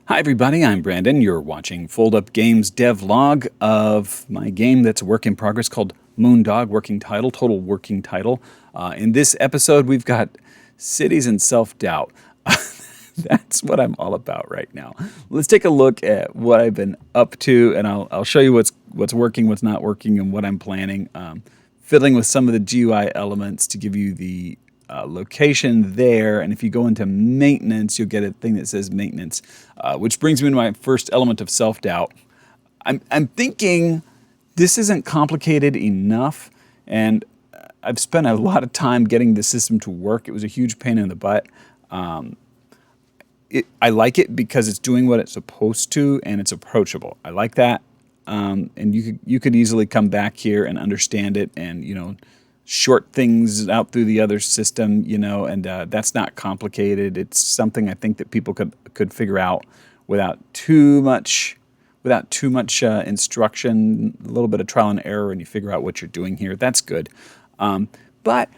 Hi everybody, I'm Brandon. You're watching Fold Up Games devlog of my game that's a work in progress called Moondog, working title, total working title. In this episode, we've got cities and self-doubt. That's what I'm all about right now. Let's take a look at what I've been up to, and I'll show you what's working, what's not working, and what I'm planning. Fiddling with some of the GUI elements to give you the location there, and if you go into maintenance, you'll get a thing that says maintenance, which brings me to my first element of self-doubt. I'm thinking this isn't complicated enough, and I've spent a lot of time getting the system to work. It was a huge pain in the butt. I like it because it's doing what it's supposed to, and it's approachable. I like that, and you could easily come back here and understand it, and short things out through the other system, and that's not complicated. It's something I think that people could figure out without too much instruction, a little bit of trial and error, and you figure out what you're doing here. That's good. But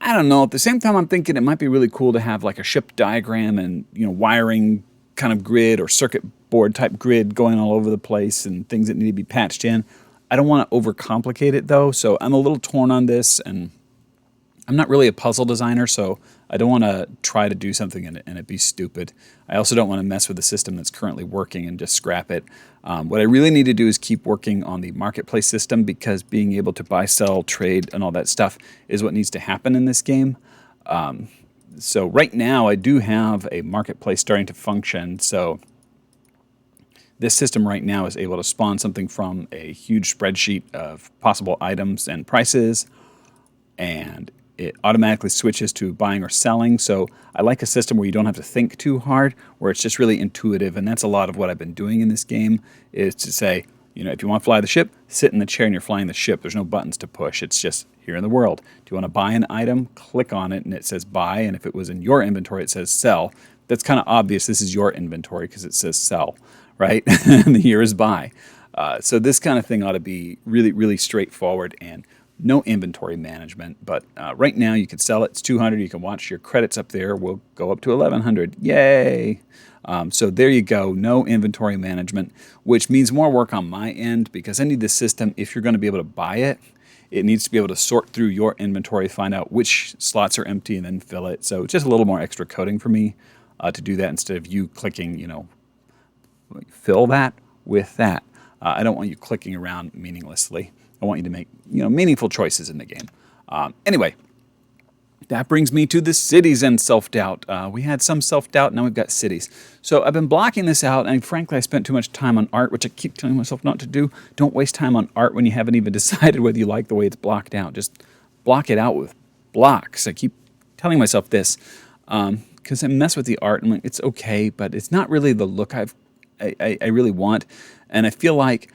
I don't know. At the same time, I'm thinking it might be really cool to have like a ship diagram and wiring kind of grid or circuit board type grid going all over the place and things that need to be patched in. I don't want to overcomplicate it though, so I'm a little torn on this, and I'm not really a puzzle designer, so I don't want to try to do something and it be stupid. I also don't want to mess with the system that's currently working and just scrap it. What I really need to do is keep working on the marketplace system, because being able to buy, sell, trade, and all that stuff is what needs to happen in this game. So right now I do have a marketplace starting to function, so this system right now is able to spawn something from a huge spreadsheet of possible items and prices, and it automatically switches to buying or selling. So I like a system where you don't have to think too hard, where it's just really intuitive, and that's a lot of what I've been doing in this game, is to say, if you want to fly the ship, sit in the chair and you're flying the ship. There's no buttons to push. It's just here in the world. Do you want to buy an item? Click on it and it says buy, and if it was in your inventory, it says sell. That's kind of obvious. This is your inventory because it says sell, right? And here is buy. So this kind of thing ought to be really, really straightforward and no inventory management. But right now you can sell it. It's 200. You can watch your credits up there. We'll go up to 1100. Yay! So there you go. No inventory management, which means more work on my end, because I need the system, if you're going to be able to buy it, it needs to be able to sort through your inventory, find out which slots are empty, and then fill it. So just a little more extra coding for me to do that, instead of you clicking, fill that with that. I don't want you clicking around meaninglessly. I want you to make meaningful choices in the game. Anyway, that brings me to the cities and self-doubt. We had some self-doubt, now we've got cities. So I've been blocking this out, and frankly I spent too much time on art, which I keep telling myself not to do. Don't waste time on art when you haven't even decided whether you like the way it's blocked out. Just block it out with blocks. I keep telling myself this because I mess with the art, and it's okay, but it's not really the look I really want. And I feel like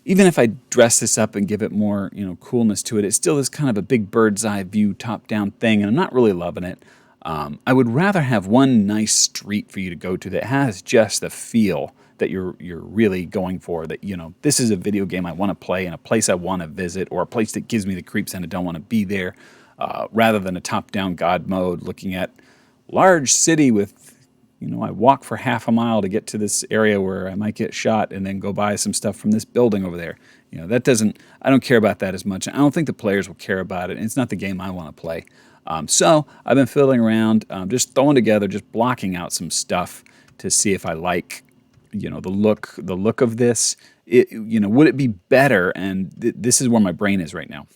even if I dress this up and give it more, coolness to it, it still is kind of a big bird's eye view, top-down thing, and I'm not really loving it. I would rather have one nice street for you to go to that has just the feel that you're really going for, that, this is a video game I want to play in a place I want to visit, or a place that gives me the creeps and I don't want to be there, rather than a top-down God mode looking at large city with, I walk for half a mile to get to this area where I might get shot, and then go buy some stuff from this building over there. I don't care about that as much. I don't think the players will care about it, and it's not the game I want to play. So I've been fiddling around, just throwing together, just blocking out some stuff to see if I like, the look of this. Would it be better, and this is where my brain is right now,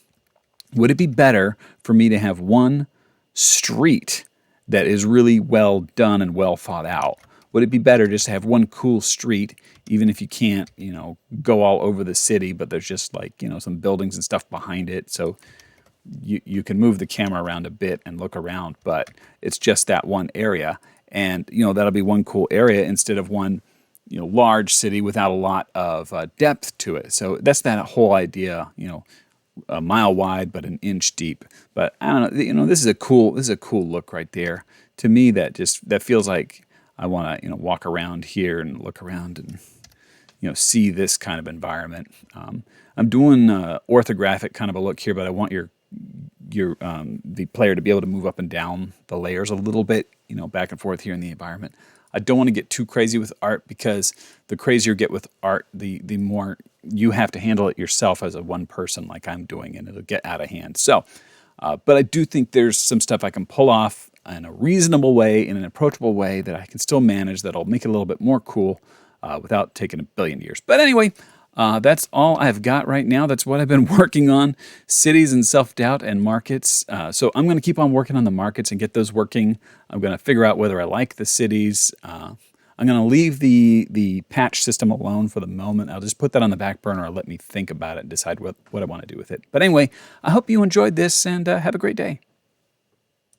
would it be better for me to have one street that is really well done and well thought out? Would it be better just to have one cool street, even if you can't, go all over the city, but there's just like, some buildings and stuff behind it, so you can move the camera around a bit and look around, but it's just that one area, and that'll be one cool area instead of one large city without a lot of depth to it. So that's that whole idea, a mile wide but an inch deep. But I don't know, this is a cool look right there. To me, that feels like I want to walk around here and look around and see this kind of environment. I'm doing orthographic kind of a look here, but I want the player to be able to move up and down the layers a little bit, back and forth here in the environment. I don't want to get too crazy with art, because the crazier you get with art, the more you have to handle it yourself as a one person like I'm doing, and it'll get out of hand. So, but I do think there's some stuff I can pull off in a reasonable way, in an approachable way, that I can still manage, that'll make it a little bit more cool without taking a billion years. But anyway, that's all I've got right now. That's what I've been working on: cities and self-doubt and markets. So I'm going to keep on working on the markets and get those working. I'm going to figure out whether I like the cities. I'm going to leave the patch system alone for the moment. I'll just put that on the back burner, or let me think about it and decide what I want to do with it. But anyway, I hope you enjoyed this, and have a great day.